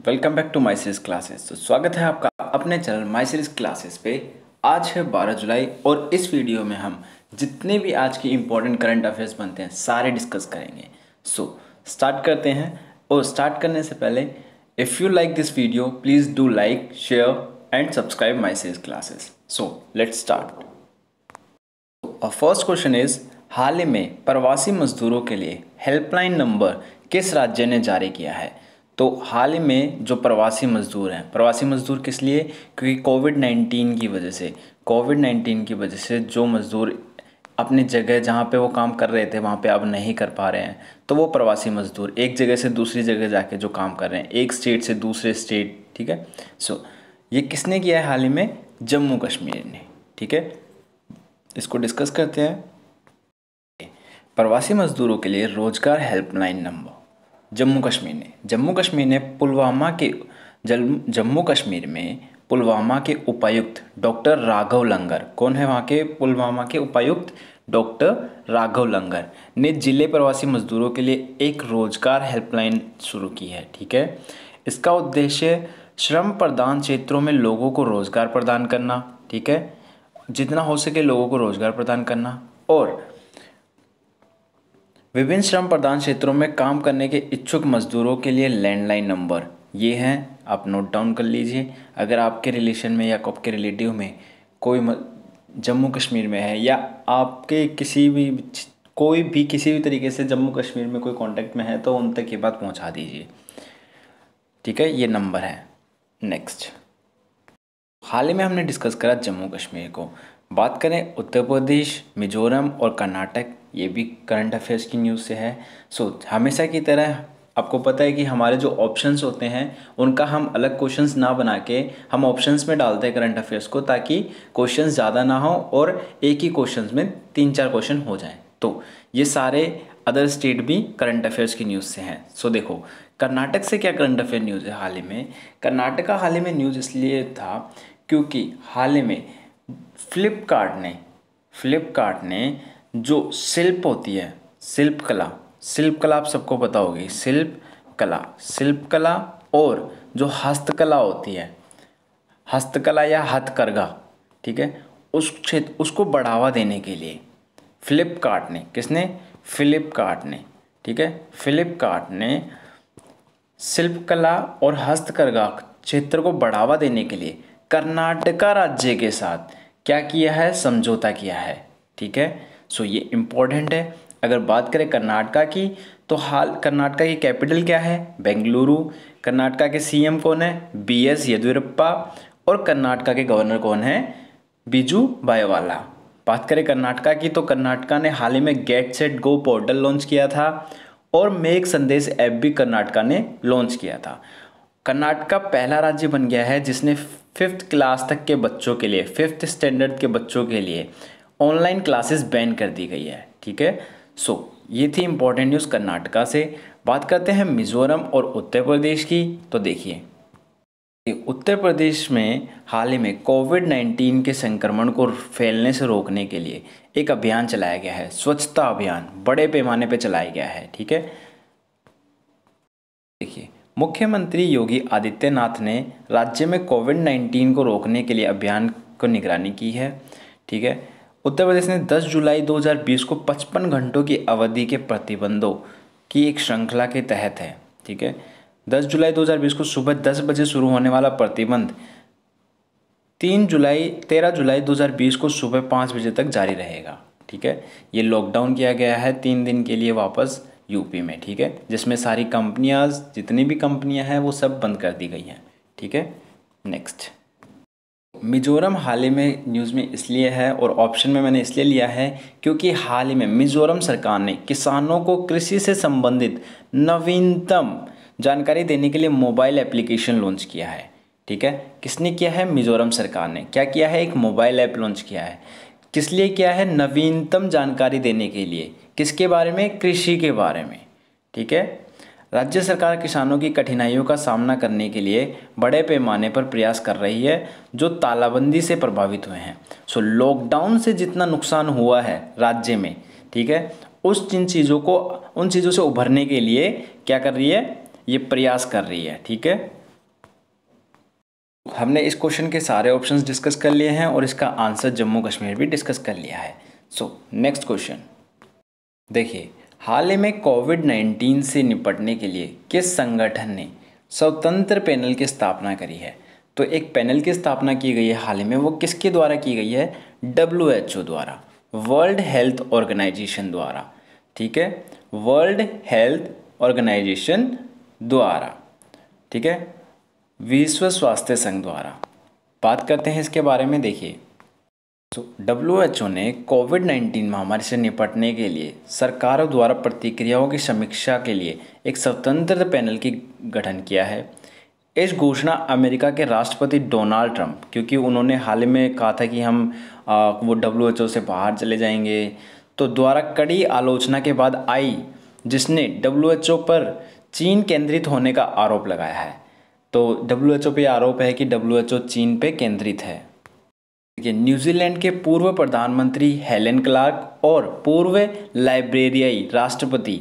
Welcome back to my series classes. तो स्वागत है आपका अपने चैनल माई सीरीज क्लासेस पे। आज है 12 जुलाई और इस वीडियो में हम जितने भी आज की इम्पोर्टेंट करंट अफेयर्स बनते हैं सारे डिस्कस करेंगे। सो स्टार्ट करते हैं। और स्टार्ट करने से पहले if you like this video please do like, share and subscribe my series classes. So let's start. First question is, हाल ही में प्रवासी मजदूरों के लिए हेल्पलाइन नंबर किस राज्य ने जारी किया है? तो हाल ही में जो प्रवासी मजदूर हैं, प्रवासी मजदूर किस लिए? क्योंकि कोविड-19 की वजह से जो मजदूर अपनी जगह जहाँ पे वो काम कर रहे थे वहाँ पे अब नहीं कर पा रहे हैं, तो वो प्रवासी मजदूर एक जगह से दूसरी जगह जाके जो काम कर रहे हैं, एक स्टेट से दूसरे स्टेट। ठीक है। सो ये किसने किया है हाल ही में? जम्मू कश्मीर ने। ठीक है, इसको डिस्कस करते हैं। प्रवासी मजदूरों के लिए रोजगार हेल्पलाइन नंबर जम्मू कश्मीर ने जम्मू कश्मीर में पुलवामा के उपायुक्त डॉक्टर राघव लंगर, कौन है वहाँ के पुलवामा के उपायुक्त? डॉक्टर राघव लंगर ने जिले प्रवासी मजदूरों के लिए एक रोजगार हेल्पलाइन शुरू की है। ठीक है, इसका उद्देश्य श्रम प्रधान क्षेत्रों में लोगों को रोजगार प्रदान करना। ठीक है, जितना हो सके लोगों को रोजगार प्रदान करना और विभिन्न श्रम प्रधान क्षेत्रों में काम करने के इच्छुक मजदूरों के लिए लैंडलाइन नंबर ये हैं, आप नोट डाउन कर लीजिए। अगर आपके रिलेशन में या आपके रिलेटिव में कोई जम्मू कश्मीर में है या आपके कोई भी किसी भी तरीके से जम्मू कश्मीर में कोई कांटेक्ट में है तो उन तक ये बात पहुंचा दीजिए। ठीक है, ये नंबर है। नेक्स्ट, हाल ही में हमने डिस्कस करा जम्मू कश्मीर को। बात करें उत्तर प्रदेश, मिजोरम और कर्नाटक, ये भी करंट अफेयर्स की न्यूज़ से है। सो हमेशा की तरह आपको पता है कि हमारे जो ऑप्शंस होते हैं उनका हम अलग क्वेश्चंस ना बना के हम ऑप्शंस में डालते हैं करंट अफेयर्स को, ताकि क्वेश्चंस ज़्यादा ना हो और एक ही क्वेश्चंस में 3-4 क्वेश्चन हो जाएं। तो ये सारे अदर स्टेट भी करंट अफेयर्स की न्यूज़ से हैं। सो देखो, कर्नाटक से क्या करंट अफेयर न्यूज़ है हाल ही में? कर्नाटक का हाल ही में न्यूज़ इसलिए था क्योंकि हाल ही में फ्लिपकार्ट ने जो शिल्प होती है, शिल्प कला आप सबको पता होगी। शिल्प कला और जो हस्तकला होती है, हस्तकला या हथकरघा, ठीक है, उस क्षेत्र उसको बढ़ावा देने के लिए फ्लिपकार्ट ने, ठीक है, फ्लिपकार्ट ने शिल्पकला और हस्तकरघा क्षेत्र को बढ़ावा देने के लिए कर्नाटका राज्य के साथ क्या किया है? समझौता किया है। ठीक है, सो ये इम्पोर्टेंट है। अगर बात करें कर्नाटका की, तो हाल कर्नाटका की कैपिटल क्या है? बेंगलुरु। कर्नाटका के सीएम कौन है? बीएस येदियुरप्पा। और कर्नाटका के गवर्नर कौन है? बिजू भायवाला। बात करें कर्नाटका की, तो कर्नाटका ने हाल ही में get set go portal launch किया था और मेक संदेश ऐप भी कर्नाटका ने लॉन्च किया था। कर्नाटका पहला राज्य बन गया है जिसने 5th क्लास तक के बच्चों के लिए, 5th स्टैंडर्ड के बच्चों के लिए ऑनलाइन क्लासेस बैन कर दी गई है। ठीक है, सो ये थी इंपॉर्टेंट न्यूज़ कर्नाटका से। बात करते हैं मिजोरम और उत्तर प्रदेश की। तो देखिए, उत्तर प्रदेश में हाल ही में कोविड-19 के संक्रमण को फैलने से रोकने के लिए एक अभियान चलाया गया है, स्वच्छता अभियान बड़े पैमाने पर चलाया गया है। ठीक है, देखिए, मुख्यमंत्री योगी आदित्यनाथ ने राज्य में कोविड-19 को रोकने के लिए अभियान को निगरानी की है। ठीक है, उत्तर प्रदेश ने 10 जुलाई 2020 को 55 घंटों की अवधि के प्रतिबंधों की एक श्रृंखला के तहत है। ठीक है, 10 जुलाई 2020 को सुबह 10 बजे शुरू होने वाला प्रतिबंध 13 जुलाई 2020 को सुबह 5 बजे तक जारी रहेगा। ठीक है, ये लॉकडाउन किया गया है 3 दिन के लिए वापस यूपी में। ठीक है, जिसमें सारी कंपनियां, जितनी भी कंपनियां हैं वो सब बंद कर दी गई हैं। ठीक है, नेक्स्ट, मिजोरम हाल ही में न्यूज़ में इसलिए है और ऑप्शन में मैंने इसलिए लिया है क्योंकि हाल ही में मिजोरम सरकार ने किसानों को कृषि से संबंधित नवीनतम जानकारी देने के लिए मोबाइल एप्लीकेशन लॉन्च किया है। ठीक है, किसने किया है? मिजोरम सरकार ने क्या किया है? एक मोबाइल ऐप लॉन्च किया है। किस लिए किया है? नवीनतम जानकारी देने के लिए। किसके बारे में? कृषि के बारे में। ठीक है, राज्य सरकार किसानों की कठिनाइयों का सामना करने के लिए बड़े पैमाने पर प्रयास कर रही है जो तालाबंदी से प्रभावित हुए हैं। सो लॉकडाउन से जितना नुकसान हुआ है राज्य में, ठीक है, उन चीज़ों से उभरने के लिए क्या कर रही है? ये प्रयास कर रही है। ठीक है, हमने इस क्वेश्चन के सारे ऑप्शंस डिस्कस कर लिए हैं और इसका आंसर जम्मू कश्मीर भी डिस्कस कर लिया है। सो नेक्स्ट क्वेश्चन देखिए, हाल ही में कोविड-19 से निपटने के लिए किस संगठन ने स्वतंत्र पैनल की स्थापना करी है? तो एक पैनल की स्थापना की गई है हाल ही में, वो किसके द्वारा की गई है? WHO द्वारा, वर्ल्ड हेल्थ ऑर्गेनाइजेशन द्वारा। ठीक है, वर्ल्ड हेल्थ ऑर्गेनाइजेशन द्वारा, ठीक है, विश्व स्वास्थ्य संघ द्वारा। बात करते हैं इसके बारे में। देखिए, तो WHO ने कोविड-19 महामारी से निपटने के लिए सरकारों द्वारा प्रतिक्रियाओं की समीक्षा के लिए एक स्वतंत्र पैनल की गठन किया है। इस घोषणा अमेरिका के राष्ट्रपति डोनाल्ड ट्रंप, क्योंकि उन्होंने हाल ही में कहा था कि हम वो WHO से बाहर चले जाएंगे, तो द्वारा कड़ी आलोचना के बाद आई, जिसने WHO पर चीन केंद्रित होने का आरोप लगाया है। तो WHO पे आरोप है कि WHO चीन पे केंद्रित है। देखिए, न्यूजीलैंड के पूर्व प्रधानमंत्री हेलेन क्लार्क और पूर्व लाइब्रेरियाई राष्ट्रपति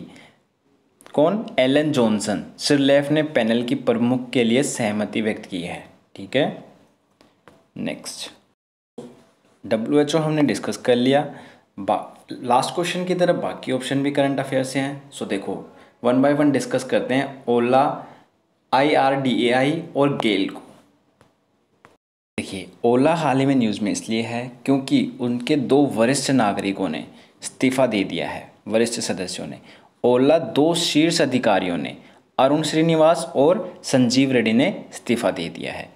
कौन? एलन जॉनसन सिरलेफ ने पैनल की प्रमुख के लिए सहमति व्यक्त की है। ठीक है, नेक्स्ट WHO हमने डिस्कस कर लिया। लास्ट क्वेश्चन की तरफ बाकी ऑप्शन भी करंट अफेयर से हैं। सो देखो, वन बाय वन डिस्कस करते हैं ओला, IRDAI और गेल को। देखिए, ओला हाल ही में न्यूज़ में इसलिए है क्योंकि उनके 2 वरिष्ठ नागरिकों ने इस्तीफा दे दिया है। वरिष्ठ सदस्यों ने, ओला 2 शीर्ष अधिकारियों ने, अरुण श्रीनिवास और संजीव रेड्डी ने इस्तीफा दे दिया है।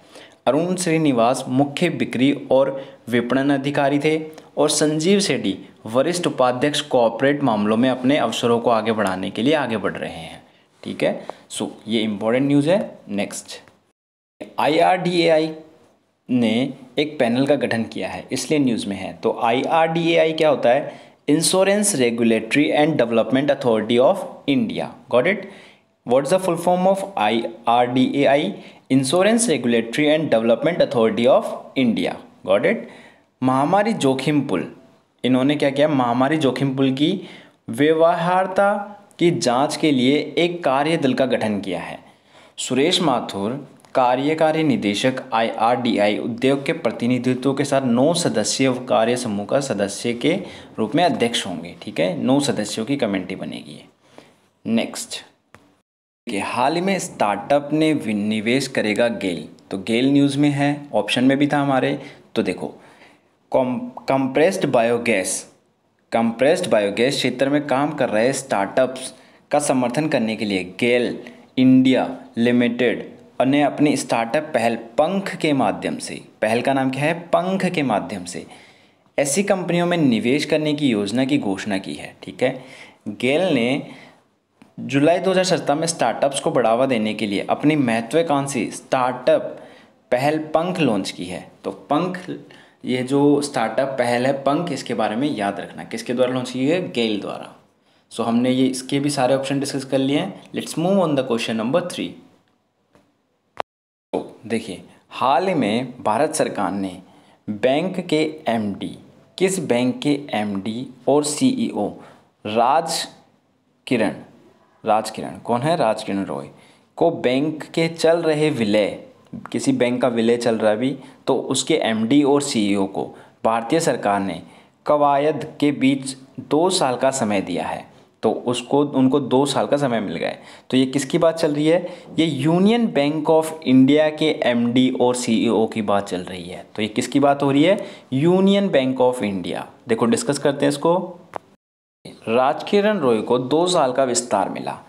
अरुण श्रीनिवास मुख्य बिक्री और विपणन अधिकारी थे और संजीव रेड्डी वरिष्ठ उपाध्यक्ष कॉर्पोरेट मामलों में अपने अवसरों को आगे बढ़ाने के लिए आगे बढ़ रहे हैं। ठीक है, सो ये इंपॉर्टेंट न्यूज़ है। नेक्स्ट, IRDAI ने एक पैनल का गठन किया है, इसलिए न्यूज़ में है। तो IRDAI क्या होता है? Insurance regulatory and development authority of India. Got it? What is the full form of IRDAI? Insurance regulatory and development authority of India. Got it? महामारी जोखिम पुल, इन्होंने क्या किया? महामारी जोखिम पुल की व्यवहार्यता की जांच के लिए एक कार्य दल का गठन किया है। सुरेश माथुर कार्यकारी निदेशक IRDAI उद्योग के प्रतिनिधित्व के साथ 9 सदस्यीय कार्य समूह का सदस्य के रूप में अध्यक्ष होंगे। ठीक है, 9 सदस्यों की कमेटी बनेगी। नेक्स्ट, हाल ही में स्टार्टअप ने निवेश करेगा गेल। तो गेल न्यूज़ में है, ऑप्शन में भी था हमारे। तो देखो, कंप्रेस्ड बायोगैस क्षेत्र में काम कर रहे स्टार्टअप्स का समर्थन करने के लिए गेल इंडिया लिमिटेड ने अपनी स्टार्टअप पहल पंख के माध्यम से, पहल का नाम क्या है? पंख के माध्यम से ऐसी कंपनियों में निवेश करने की योजना की घोषणा की है। ठीक है, गेल ने जुलाई 2017 में स्टार्टअप्स को बढ़ावा देने के लिए अपनी महत्वाकांक्षी स्टार्टअप पहल पंख लॉन्च की है। तो पंख, ये जो स्टार्टअप पहल है पंख, इसके बारे में याद रखना, किसके द्वारा लॉन्च की है? गेल द्वारा। सो हमने ये इसके भी सारे ऑप्शन डिस्कस कर लिए हैं। Let's move on the question number 3। तो देखिए, हाल ही में भारत सरकार ने बैंक के MD, किस बैंक के MD और CEO राज किरण कौन है? राज किरण रॉय को बैंक के चल रहे विलय, किसी बैंक का विलय चल रहा है अभी, तो उसके MD और CEO को भारतीय सरकार ने कवायद के बीच 2 साल का समय दिया है। तो उनको 2 साल का समय मिल गया है। तो ये किसकी बात चल रही है? ये यूनियन बैंक ऑफ इंडिया के MD और CEO की बात चल रही है। तो ये किसकी बात हो रही है? Union bank of India. देखो, डिस्कस करते हैं इसको। राजकिरण रॉय को 2 साल का विस्तार मिला।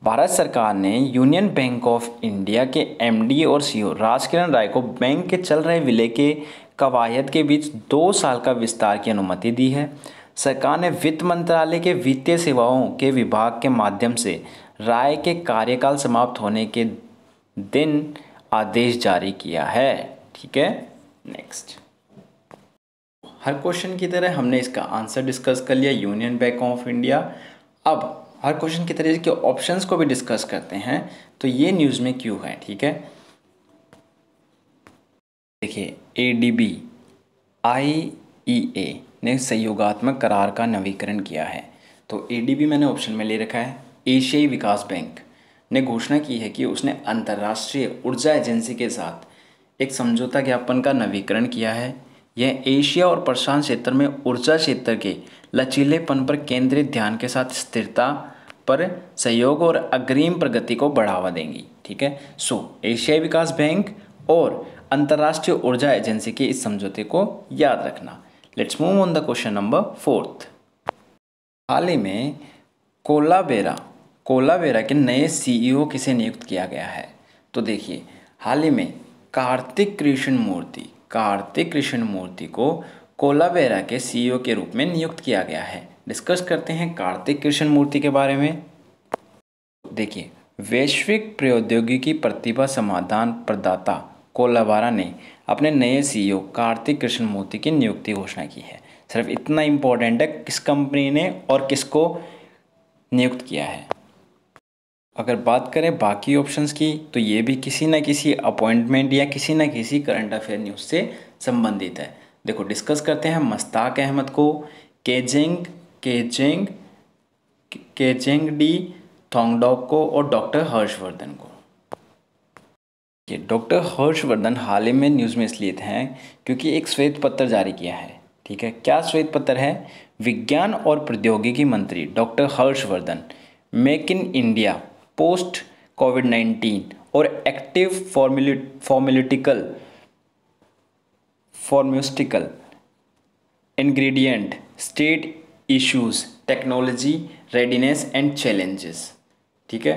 भारत सरकार ने यूनियन बैंक ऑफ इंडिया के MD और CEO राजकिरण राय को बैंक के चल रहे विलय के कवायद के बीच 2 साल का विस्तार की अनुमति दी है। सरकार ने वित्त मंत्रालय के वित्तीय सेवाओं के विभाग के माध्यम से राय के कार्यकाल समाप्त होने के दिन आदेश जारी किया है। ठीक है, नेक्स्ट, हर क्वेश्चन की तरह हमने इसका आंसर डिस्कस कर लिया, यूनियन बैंक ऑफ इंडिया। अब हर क्वेश्चन की तरह इसके ऑप्शंस को भी डिस्कस करते हैं। तो ये न्यूज़ में क्यों है? ठीक है, देखिए, ADB IEA ने सहयोगात्मक करार का नवीकरण किया है। तो ADB मैंने ऑप्शन में ले रखा है। एशियाई विकास बैंक ने घोषणा की है कि उसने अंतर्राष्ट्रीय ऊर्जा एजेंसी के साथ एक समझौता ज्ञापन का नवीकरण किया है। यह एशिया और प्रशांत क्षेत्र में ऊर्जा क्षेत्र के लचीलेपन पर केंद्रित ध्यान के साथ स्थिरता पर सहयोग और अग्रिम प्रगति को बढ़ावा देंगी। ठीक है, एशियाई विकास बैंक और अंतर्राष्ट्रीय ऊर्जा एजेंसी के इस समझौते को याद रखना। Let's move on the question number 4। हाल ही में कोलाबेरा के नए सीईओ किसे नियुक्त किया गया है? तो देखिए, हाल ही में कार्तिक कृष्ण मूर्ति को कोलाबेरा के सीईओ के रूप में नियुक्त किया गया है। डिस्कस करते हैं कार्तिक कृष्ण मूर्ति के बारे में। देखिए, वैश्विक प्रौद्योगिकी प्रतिभा समाधान प्रदाता कोलाबेरा ने अपने नए सीईओ कार्तिक कृष्ण मूर्ति की नियुक्ति घोषणा की है। सिर्फ इतना इम्पोर्टेंट है किस कंपनी ने और किसको नियुक्त किया है। अगर बात करें बाकी ऑप्शंस की, तो ये भी किसी न किसी अपॉइंटमेंट या किसी न किसी करंट अफेयर न्यूज़ से संबंधित है। देखो, डिस्कस करते हैं मुश्ताक अहमद को, केजेंग डी थोंगडॉक को और डॉक्टर हर्षवर्धन को। ये डॉक्टर हर्षवर्धन हाल ही में न्यूज़ में इसलिए हैं क्योंकि एक श्वेत पत्र जारी किया है। ठीक है, क्या श्वेत पत्र है? विज्ञान और प्रौद्योगिकी मंत्री doctor Harshvardhan make in India post कोविड-19 और active pharmaceutical ingredient state issues technology readiness and challenges, ठीक है,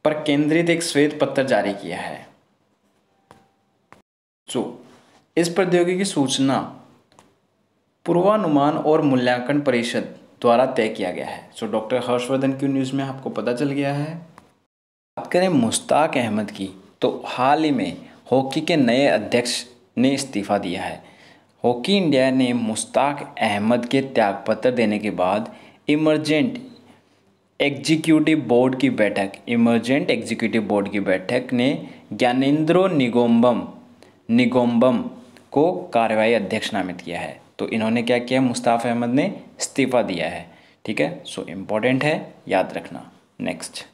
पर केंद्रित एक श्वेत पत्र जारी किया है। इस प्रौद्योगिकी सूचना पूर्वानुमान और मूल्यांकन परिषद द्वारा तय किया गया है। डॉक्टर हर्षवर्धन की न्यूज़ में आपको पता चल गया है। बात करें मुश्ताक अहमद की, तो हाल ही में हॉकी के नए अध्यक्ष ने इस्तीफा दिया है। हॉकी इंडिया ने मुश्ताक अहमद के त्यागपत्र देने के बाद इमरजेंट एग्जीक्यूटिव बोर्ड की बैठक ने ज्ञानेंद्रो निगोम्बम को कार्यवाही अध्यक्ष नामित किया है। तो इन्होंने क्या किया? मुश्ताक अहमद ने इस्तीफा दिया है। ठीक है, इम्पोर्टेंट है, याद रखना। नेक्स्ट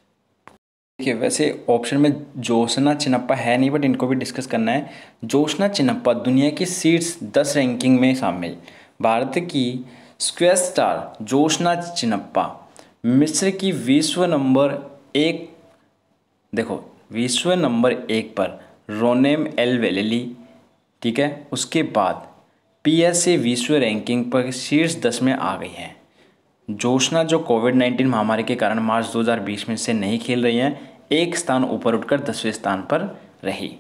देखिए, वैसे ऑप्शन में जोशना चिनप्पा है नहीं, बट इनको भी डिस्कस करना है। जोशना चिनप्पा दुनिया की शीर्ष 10 रैंकिंग में शामिल। भारत की स्क्वैश स्टार जोशना चिनप्पा मिस्र की विश्व नंबर 1 पर रोनेम एल वेलेली, ठीक है, उसके बाद PSA विश्व रैंकिंग पर शीर्ष 10 में आ गई हैं। जोशना जो कोविड-19 महामारी के कारण मार्च 2020 में से नहीं खेल रही हैं, एक स्थान ऊपर उठकर 10वें स्थान पर रही।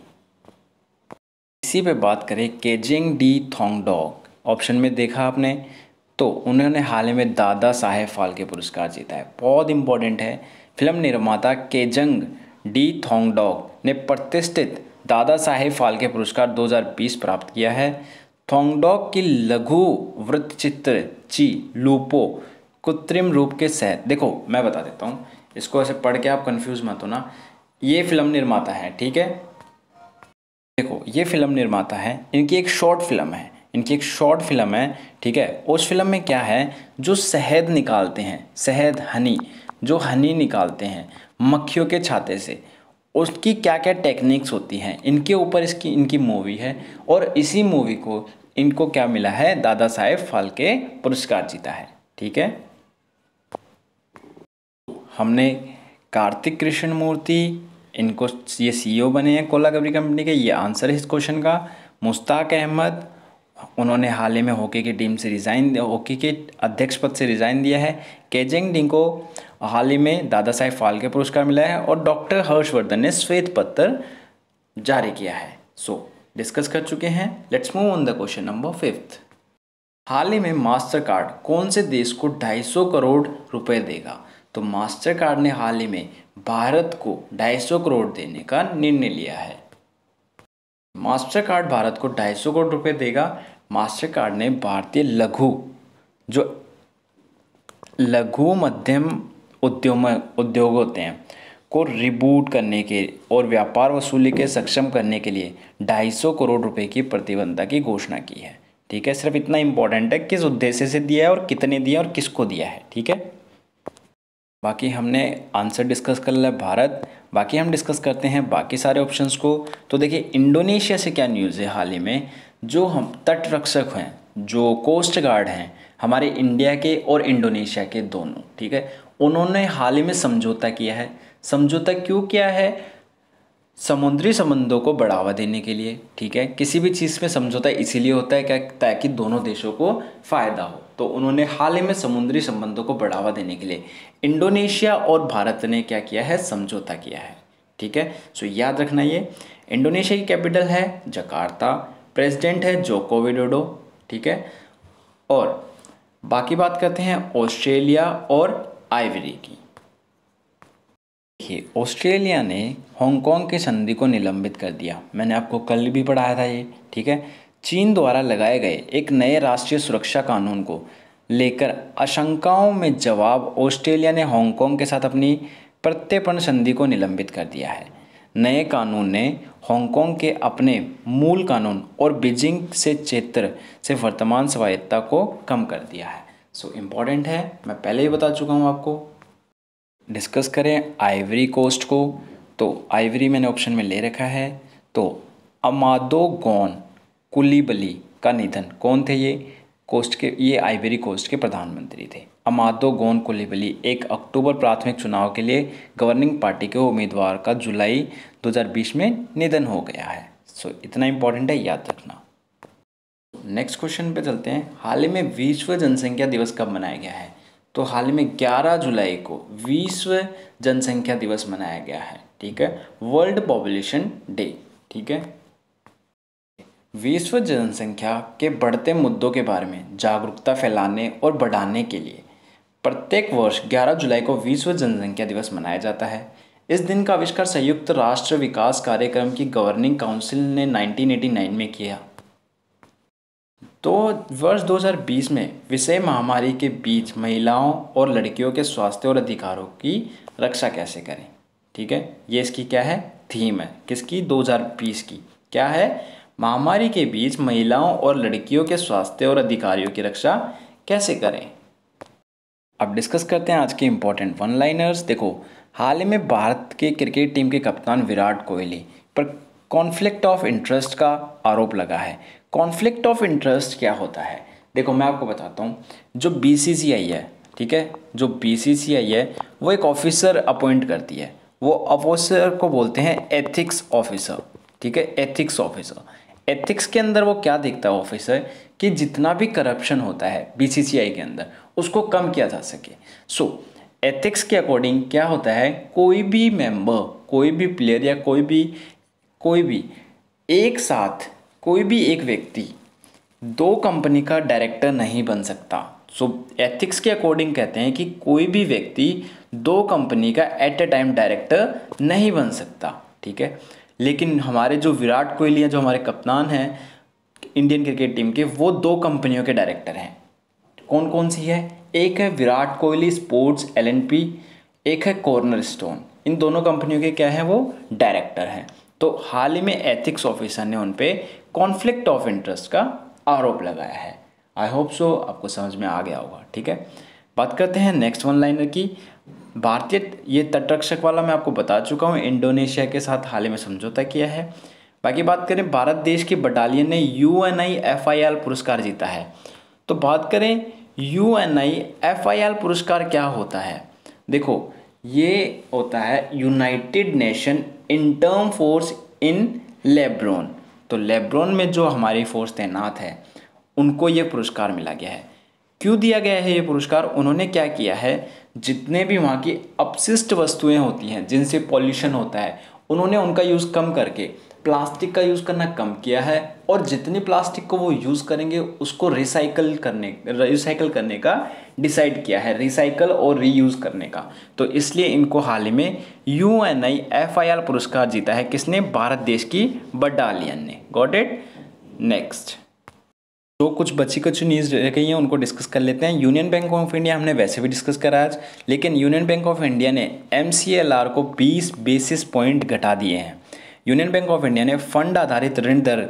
इसी पे बात करें केजेंग डी थोंगडॉक, ऑप्शन में देखा आपने, तो उन्होंने हाल ही में दादा साहेब फाल्के पुरस्कार जीता है। बहुत इंपॉर्टेंट है। फिल्म निर्माता केजंग डी थोंगडॉक ने प्रतिष्ठित दादा साहेब फाल्के पुरस्कार 2020 प्राप्त किया है। थोंगडॉक की लघु वृत्तचित्र ची लूपो कृत्रिम रूप के सहित, देखो मैं बता देता हूँ, इसको ऐसे पढ़ के आप कंफ्यूज मत हो ना। ये फिल्म निर्माता है, ठीक है, देखो ये फिल्म निर्माता है, इनकी एक शॉर्ट फिल्म है, ठीक है। उस फिल्म में क्या है, जो शहद निकालते हैं, शहद हनी निकालते हैं मक्खियों के छाते से, उसकी क्या क्या टेक्निक्स होती हैं, इनके ऊपर इनकी मूवी है। और इसी मूवी को इनको क्या मिला है? दादा साहेब फाल्के पुरस्कार जीता है। ठीक है, हमने कार्तिक कृष्ण मूर्ति, इनको ये CEO बने हैं कोलागबरी कंपनी के, ये आंसर है इस क्वेश्चन का। मुश्ताक अहमद, उन्होंने हाल ही में हॉकी के अध्यक्ष पद से रिज़ाइन दिया है। केजेंग डी को हाल ही में दादा साहेब फाल्के पुरस्कार मिला है। और डॉक्टर हर्षवर्धन ने श्वेत पत्र जारी किया है। डिस्कस कर चुके हैं। Let's move on the question number 5। हाल ही में मास्टर कार्ड कौन से देश को 250 करोड़ रुपए देगा? तो मास्टर कार्ड ने हाल ही में भारत को 250 करोड़ देने का निर्णय लिया है। मास्टर कार्ड भारत को 250 करोड़ रुपए देगा। मास्टर कार्ड ने भारतीय लघु मध्यम उद्योग होते हैं को रिबूट करने के और व्यापार वसूली के सक्षम करने के लिए 250 करोड़ रुपए की प्रतिबद्धता की घोषणा की है। ठीक है, सिर्फ इतना इंपॉर्टेंट है किस उद्देश्य से दिया है और कितने दिया और किसको दिया है। ठीक है, बाकी हमने आंसर डिस्कस कर लिया। बाकी हम डिस्कस करते हैं बाकी सारे ऑप्शंस को। तो देखिए इंडोनेशिया से क्या न्यूज़ है हाल ही में, जो हम तट रक्षक हैं, जो कोस्ट गार्ड हैं हमारे इंडिया के और इंडोनेशिया के दोनों, ठीक है, उन्होंने हाल ही में समझौता किया है। समझौता क्यों किया है? समुद्री संबंधों को बढ़ावा देने के लिए, ठीक है। किसी भी चीज़ में समझौता इसीलिए होता है क्या, ताकि दोनों देशों को फ़ायदा हो। तो उन्होंने हाल ही में समुद्री संबंधों को बढ़ावा देने के लिए इंडोनेशिया और भारत ने क्या किया है, समझौता किया है, ठीक है। सो याद रखना, ये इंडोनेशिया की कैपिटल है जकार्ता, प्रेसिडेंट है जोको विडोडो, ठीक है। और बाकी बात करते हैं ऑस्ट्रेलिया और आइवरी की। देखिए ऑस्ट्रेलिया ने हांगकांग की संधि को निलंबित कर दिया, मैंने आपको कल भी पढ़ाया था ये, ठीक है। चीन द्वारा लगाए गए एक नए राष्ट्रीय सुरक्षा कानून को लेकर आशंकाओं में जवाब ऑस्ट्रेलिया ने हांगकांग के साथ अपनी प्रत्यर्पण संधि को निलंबित कर दिया है। नए कानून ने हांगकांग के अपने मूल कानून और बीजिंग से क्षेत्र से वर्तमान स्वायत्तता को कम कर दिया है। सो इम्पॉर्टेंट है, मैं पहले ही बता चुका हूँ आपको। डिस्कस करें आइवरी कोस्ट को, तो आइवरी मैंने ऑप्शन में ले रखा है। तो अमादो गोन कुलीबली का निधन, कौन थे ये आइवरी कोस्ट के प्रधानमंत्री थे। अमादो गोन कुलीबली 1 अक्टूबर प्राथमिक चुनाव के लिए गवर्निंग पार्टी के उम्मीदवार का जुलाई 2020 में निधन हो गया है। सो इतना इंपॉर्टेंट है, याद रखना। नेक्स्ट क्वेश्चन पे चलते हैं। हाल ही में विश्व जनसंख्या दिवस कब मनाया गया है? तो हाल ही में 11 जुलाई को विश्व जनसंख्या दिवस मनाया गया है, ठीक है, वर्ल्ड पॉपुलेशन डे, ठीक है। विश्व जनसंख्या के बढ़ते मुद्दों के बारे में जागरूकता फैलाने और बढ़ाने के लिए प्रत्येक वर्ष 11 जुलाई को विश्व जनसंख्या दिवस मनाया जाता है। इस दिन का आविष्कार संयुक्त राष्ट्र विकास कार्यक्रम की गवर्निंग काउंसिल ने 1989 में किया। तो वर्ष 2020 में विषय महामारी के बीच महिलाओं और लड़कियों के स्वास्थ्य और अधिकारों की रक्षा कैसे करें, ठीक है, ये इसकी क्या है, थीम है, किसकी, 2020 की, क्या है, महामारी के बीच महिलाओं और लड़कियों के स्वास्थ्य और अधिकारों की रक्षा कैसे करें। अब डिस्कस करते हैं आज के इम्पोर्टेंट वन लाइनर्स। देखो हाल ही में भारत के क्रिकेट टीम के कप्तान विराट कोहली पर कॉन्फ्लिक्ट ऑफ इंटरेस्ट का आरोप लगा है। कॉन्फ्लिक्ट ऑफ इंटरेस्ट क्या होता है? देखो मैं आपको बताता हूँ। जो बीसीसीआई है, ठीक है, जो बीसीसीआई है वो एक ऑफिसर अपॉइंट करती है। वो ऑफिसर को बोलते हैं एथिक्स ऑफिसर, ठीक है, एथिक्स ऑफिसर। एथिक्स के अंदर वो क्या देखता है ऑफिसर, कि जितना भी करप्शन होता है बीसीसीआई के अंदर उसको कम किया जा सके। सो एथिक्स के अकॉर्डिंग क्या होता है, कोई भी मेंबर, कोई भी प्लेयर या कोई भी एक साथ कोई भी एक व्यक्ति 2 कंपनी का डायरेक्टर नहीं बन सकता। सो एथिक्स के अकॉर्डिंग कहते हैं कि कोई भी व्यक्ति 2 कंपनी का एट ए टाइम डायरेक्टर नहीं बन सकता, ठीक है। लेकिन हमारे जो विराट कोहली हैं, जो हमारे कप्तान हैं इंडियन क्रिकेट टीम के, वो 2 कंपनियों के डायरेक्टर हैं। कौन कौन सी है? एक है विराट कोहली स्पोर्ट्स LNP, एक है कॉर्नर स्टोन। इन दोनों कंपनियों के क्या है, वो डायरेक्टर हैं। तो हाल ही में एथिक्स ऑफिसर ने उन पे कॉन्फ्लिक्ट ऑफ इंटरेस्ट का आरोप लगाया है। आई होप सो आपको समझ में आ गया होगा, ठीक है। बात करते हैं नेक्स्ट वन लाइनर की। भारतीय, ये तटरक्षक वाला मैं आपको बता चुका हूँ, इंडोनेशिया के साथ हाल ही में समझौता किया है। बाकी बात करें, भारत देश की बटालियन ने UNIFIL पुरस्कार जीता है। तो बात करें UNIFIL पुरस्कार क्या होता है? देखो ये होता है United nation interim force in LeBron. तो लेब्रोन में जो हमारी फोर्स तैनात है उनको ये पुरस्कार मिला गया है। क्यों दिया गया है ये पुरस्कार? उन्होंने क्या किया है, जितने भी वहाँ की अपशिष्ट वस्तुएं होती हैं जिनसे पॉल्यूशन होता है, उन्होंने उनका यूज़ कम करके प्लास्टिक का यूज़ करना कम किया है। और जितनी प्लास्टिक को वो यूज़ करेंगे उसको रिसाइकल करने का डिसाइड किया है, रिसाइकल और रीयूज़ करने का। तो इसलिए इनको हाल ही में UNIFIL पुरस्कार जीता है। किसने? भारत देश की बटालियन ने। Got it? नेक्स्ट तो कुछ बची कुछ न्यूज़ रह गई हैं, उनको डिस्कस कर लेते हैं। यूनियन बैंक ऑफ इंडिया हमने वैसे भी डिस्कस करा आज, लेकिन यूनियन बैंक ऑफ इंडिया ने MCLR को 20 बेसिस पॉइंट घटा दिए हैं। यूनियन बैंक ऑफ इंडिया ने फंड आधारित ऋण दर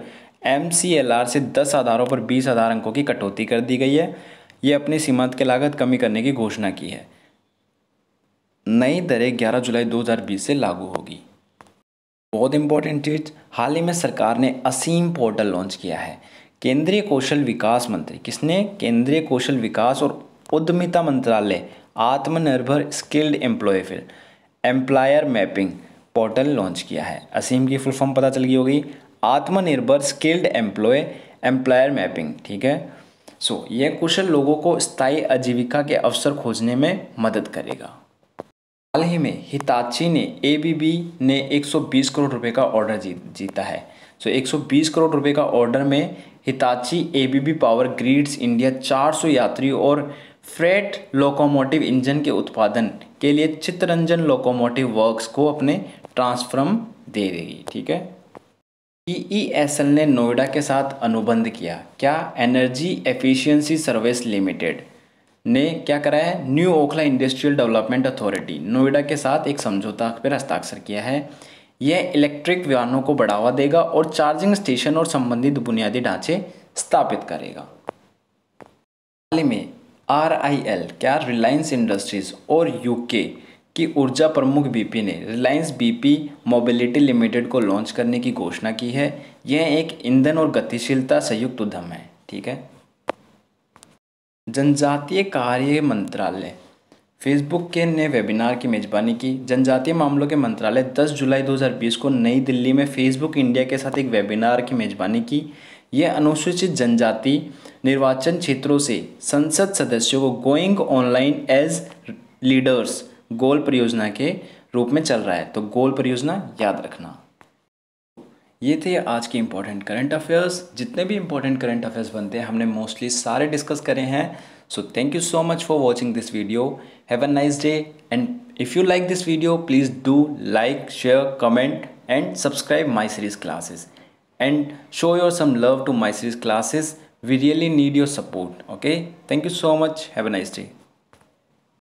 MCLR से 10 आधारों पर 20,000 अंकों की कटौती कर दी गई है। ये अपनी सीमांत की लागत कमी करने की घोषणा की है। नई दरें 11 जुलाई 2020 से लागू होगी। बहुत इंपॉर्टेंट चीज, हाल ही में सरकार ने असीम पोर्टल लॉन्च किया है। केंद्रीय कौशल विकास मंत्री, किसने? केंद्रीय कौशल विकास और उद्यमिता मंत्रालय आत्मनिर्भर skilled employer mapping portal launch किया है। असीम की फुल फॉर्म पता चल गई होगी, आत्मनिर्भर स्किल्ड एम्प्लॉयर मैपिंग, ठीक है। यह कुशल लोगों को स्थायी आजीविका के अवसर खोजने में मदद करेगा। हाल ही में हिताची ने एबीबी ने 120 करोड़ रुपए का ऑर्डर जीता है। 120 करोड़ रुपए का ऑर्डर में Hitachi ABB power grids India 400 यात्री और फ्रेट लोकोमोटिव इंजन के उत्पादन के लिए चित्तरंजन लोकोमोटिव वर्क्स को अपने ट्रांसफॉर्म दे देगी, ठीक है। PESL ने नोएडा के साथ अनुबंध किया। क्या? एनर्जी एफिशिएंसी सर्विस लिमिटेड ने क्या करा है? New Okhla industrial development authority Noida के साथ एक समझौता पर हस्ताक्षर किया है। यह इलेक्ट्रिक वाहनों को बढ़ावा देगा और चार्जिंग स्टेशन और संबंधित बुनियादी ढांचे स्थापित करेगा। हाल ही में RIL, क्या? रिलायंस इंडस्ट्रीज और UK की ऊर्जा प्रमुख BP ने रिलायंस BP मोबिलिटी लिमिटेड को लॉन्च करने की घोषणा की है। यह एक ईंधन और गतिशीलता संयुक्त उद्यम है, ठीक है। जनजातीय कार्य मंत्रालय फेसबुक के ने वेबिनार की मेजबानी की। जनजातीय मामलों के मंत्रालय 10 जुलाई 2020 को नई दिल्ली में फेसबुक इंडिया के साथ एक वेबिनार की मेजबानी की। यह अनुसूचित जनजाति निर्वाचन क्षेत्रों से संसद सदस्यों को गोइंग ऑनलाइन एज लीडर्स गोल परियोजना के रूप में चल रहा है। तो गोल परियोजना याद रखना। ये थे आज के इंपॉर्टेंट करंट अफेयर्स। जितने भी इंपॉर्टेंट करंट अफेयर्स बनते हैं हमने मोस्टली सारे डिस्कस करे हैं। So thank you so much for watching this video. Have a nice day and if you like this video please do like, share, comment and subscribe my series classes and show your some love to my series classes. We really need your support. Okay, thank you so much. Have a nice day.